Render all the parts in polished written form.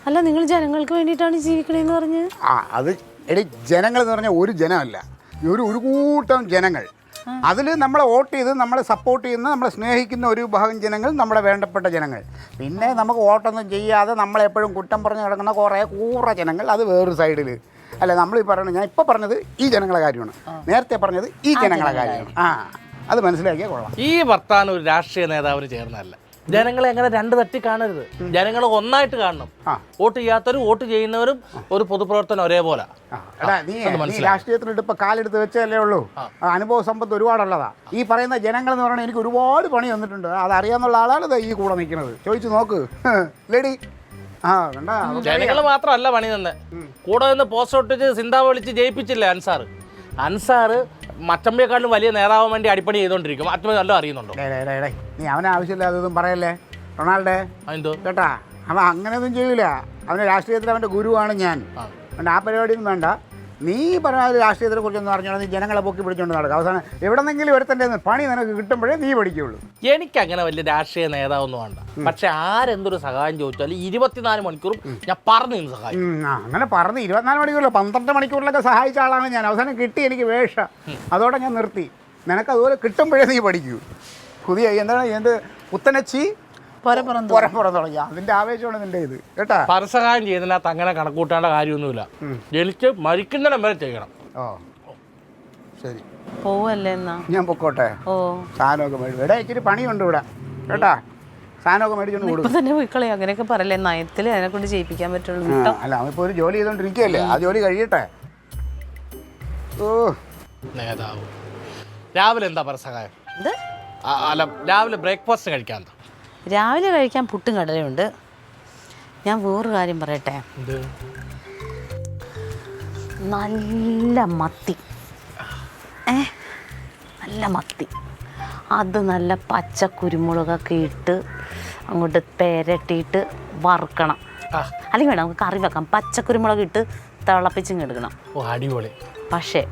അല്ല നിങ്ങൾ ജനങ്ങൾക്ക് വേണ്ടിയിട്ടാണ് ജീവിക്കണേന്ന് പറഞ്ഞ്. അത് എടി ജനങ്ങൾ എന്ന് പറഞ്ഞാൽ ഒരു ജനമല്ല, ഒരു കൂട്ടം ജനങ്ങൾ. അതിൽ നമ്മളെ വോട്ട് ചെയ്ത് നമ്മളെ സപ്പോർട്ട് ചെയ്യുന്ന നമ്മളെ സ്നേഹിക്കുന്ന ഒരു വിഭാഗം ജനങ്ങൾ, നമ്മുടെ വേണ്ടപ്പെട്ട ജനങ്ങൾ. പിന്നെ നമുക്ക് വോട്ടൊന്നും ചെയ്യാതെ നമ്മളെപ്പോഴും കുറ്റം പറഞ്ഞ് കിടക്കുന്ന കൂറ ജനങ്ങൾ, അത് വേറൊരു സൈഡിൽ. അല്ല നമ്മൾ ഈ പറയുന്നത്, ഞാൻ ഇപ്പോൾ പറഞ്ഞത് ഈ ജനങ്ങളെ കാര്യമാണ്, നേരത്തെ പറഞ്ഞത് ഈ ജനങ്ങളെ കാര്യമാണ്. അത് മനസ്സിലാക്കിയാൽ കൊള്ളാം. ഈ വർത്താനം ഒരു രാഷ്ട്രീയ നേതാവിന് ചേർന്നതല്ല. ജനങ്ങളെ എങ്ങനെ രണ്ട് തട്ടി കാണരുത്, ജനങ്ങളെ ഒന്നായിട്ട് കാണണം. വോട്ട് ചെയ്യാത്തവരും വോട്ട് ചെയ്യുന്നവരും ഒരു പൊതുപ്രവർത്തനം ഒരേപോലെ. നീ രാഷ്ട്രീയത്തിലിട്ട് ഇപ്പൊ കാലെടുത്ത് വെച്ചല്ലേ ഉള്ളൂ, അനുഭവ സമ്പത്ത് ഒരുപാടുള്ളതാ. ഈ പറയുന്ന ജനങ്ങൾ എന്ന് പറഞ്ഞാൽ എനിക്ക് ഒരുപാട് പണി വന്നിട്ടുണ്ട്, അതറിയാന്നുള്ള ആളാണ് ഈ കൂടെ നിൽക്കുന്നത്. ചോദിച്ചു നോക്ക് ലേഡി. ജനങ്ങൾ മാത്രമല്ല പണി തന്നെ, കൂടെ നിന്ന് പോസ്റ്റ് ഒട്ടിച്ച് സിന്താവ് വിളിച്ച് ജയിപ്പിച്ചില്ലേ അൻസാറ് മറ്റമ്പയെക്കാളും വലിയ നേതാവാൻ വേണ്ടി അടിപ്പണി ചെയ്തോണ്ടിരിക്കും. അച്ഛൻ നല്ല അറിയുന്നുണ്ടോ? നീ അവനെ ആവശ്യമില്ലാതൊന്നും പറയല്ലേ റൊണാൾഡേ, എന്തോ കേട്ടാ. അവൻ അങ്ങനെയൊന്നും ചെയ്യൂല. അവൻ്റെ രാഷ്ട്രീയത്തിൽ അവൻ്റെ ഗുരുവാണ് ഞാൻ. അവൻ്റെ ആ പരിപാടിയൊന്നും വേണ്ട. നീ പറഞ്ഞ രാഷ്ട്രീയത്തിനെ കുറിച്ചൊന്നും അറിഞ്ഞോളാം. നീ ജനങ്ങളെ പൊക്കി പിടിച്ചോണ്ട് നടക്കുക. അവസാനം എവിടെന്നെങ്കിലും ഒരുത്തൻ്റെ പണി നിനക്ക് കിട്ടുമ്പോഴേ നീ പഠിക്കുകയുള്ളൂ. എനിക്കങ്ങനെ വലിയ രാഷ്ട്രീയ നേതാവൊന്നും വേണ്ട, പക്ഷെ ആരെന്തൊരു സഹായം ചോദിച്ചാലും 24 മണിക്കൂറും ഞാൻ പറഞ്ഞു നിന്ന് സഹായം. അങ്ങനെ പറഞ്ഞ് 24 മണിക്കൂറിലോ 12 മണിക്കൂറിലൊക്കെ സഹായിച്ച ആളാണ് ഞാൻ. അവസാനം കിട്ടി എനിക്ക് വേഷം, അതോടെ ഞാൻ നിർത്തി. നിനക്ക് അതുപോലെ കിട്ടുമ്പോഴേ നീ പഠിക്കൂ. പുതിയ എന്ത് പുത്തനച്ചി തുടങ്ങി അതിന്റെ ആവേശമാണ് നിന്റെ ഇത് കേട്ടാ. പരസഹായം ചെയ്യുന്നതിനകത്ത് അങ്ങനെ കണക്കൂട്ടേണ്ട കാര്യമൊന്നുമില്ല. ജനിച്ച് മരിക്കുന്നിടം വരെ ചെയ്യണം. ശരി പോവല്ലേ എന്നാ ഞാൻ പൊക്കോട്ടെ. സാധനമൊക്കെ മേടിച്ചു ഇവിടെ ഇച്ചിരി പണിയുണ്ട് ഇവിടെ കേട്ടാ. സാധനമൊക്കെ മേടിച്ചോണ്ട് കൊടുക്കും. തന്നെ പോയിക്കളെ അങ്ങനെയൊക്കെ പറയല്ലേ, നയത്തിൽ അതിനെ കൊണ്ട് ജയിപ്പിക്കാൻ പറ്റുള്ളൂ. അല്ല അവനിപ്പോ ഒരു ജോലി ചെയ്തോണ്ടിരിക്കുകയല്ലേ, ആ ജോലി കഴിയട്ടെ. നേതാവ് രാവിലെ എന്താ പരസഹായം? അല്ല രാവിലെ ബ്രേക്ക്ഫാസ്റ്റ് കഴിക്കാൻ എന്താ? രാവിലെ കഴിക്കാൻ പുട്ടും കടലയുണ്ട്. ഞാൻ വേറൊരു കാര്യം പറയട്ടെ, നല്ല മത്തി, നല്ല മത്തി, അത് നല്ല പച്ച കുരുമുളകൊക്കെ ഇട്ട് അങ്ങോട്ട് പെരട്ടിയിട്ട് വറുക്കണം. അല്ലെങ്കിൽ വേണം നമുക്ക് കറി വെക്കാം. പച്ചക്കുരുമുളക് ഇട്ട് തിളപ്പിച്ചിങ് എടുക്കണം. അടിപൊളി. പക്ഷേ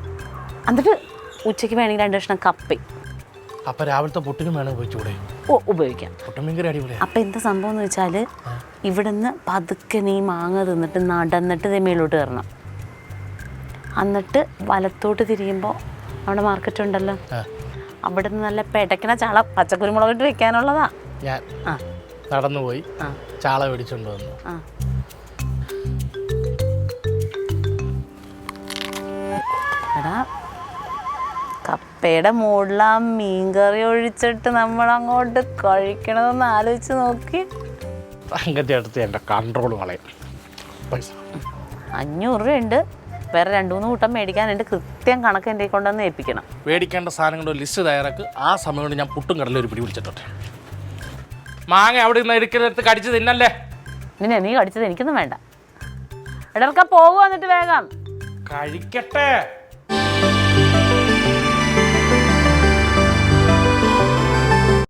എന്നിട്ട് ഉച്ചയ്ക്ക് വേണമെങ്കിൽ 2 കഷ്ണം കപ്പ. അപ്പം രാവിലത്തെ പുട്ടിനും വേണം ഉപയോഗിച്ചൂടെ? ഉപയോഗിക്കാം. അപ്പം എന്താ സംഭവം എന്ന് വെച്ചാൽ, ഇവിടുന്ന് പതുക്കെ നീ മാങ്ങ തിന്നിട്ട് നടന്നിട്ട് മേലോട്ട് കയറണം. എന്നിട്ട് വലത്തോട്ട് തിരിയുമ്പോൾ അവിടെ മാർക്കറ്റ് ഉണ്ടല്ലോ, അവിടെ നിന്ന് നല്ല പെടക്കണ ചാള പച്ചക്കുരുമുളകിട്ട് വെക്കാനുള്ളതാ. ഞാൻ നടന്നു പോയി ചാള മേടിച്ചോണ്ട് വന്നു. എടാ, കപ്പയുടെ മുകളിൽ ആ മീൻകറി ഒഴിച്ചിട്ട് നമ്മളങ്ങോട്ട് കഴിക്കണമെന്ന് ആലോചിച്ച് നോക്കി. സംഗതി അടുത്ത് എൻ്റെ കൺട്രോൾ കളയും. 500 രൂപയുണ്ട്, വേറെ 2-3 കൂട്ടം മേടിക്കാൻ. എൻ്റെ കൃത്യം കണക്ക് എൻ്റെ കൊണ്ടുവന്ന് ഏൽപ്പിക്കണം. മേടിക്കേണ്ട സാധനങ്ങളുടെ ലിസ്റ്റ് തയ്യാറാക്ക്. ആ സമയം കൊണ്ട് ഞാൻ പുട്ടും കടലിൽ ഒരു പിടി പിടിച്ചിട്ടോട്ടെ. മാങ്ങ അവിടെ നിന്ന് എടുക്കലെടുത്ത് കടിച്ച് തിന്നല്ലേ. നീ കടിച്ചത് എനിക്കൊന്നും വേണ്ട. ഇടർക്ക പോകുക എന്നിട്ട് വേഗം കഴിക്കട്ടെ.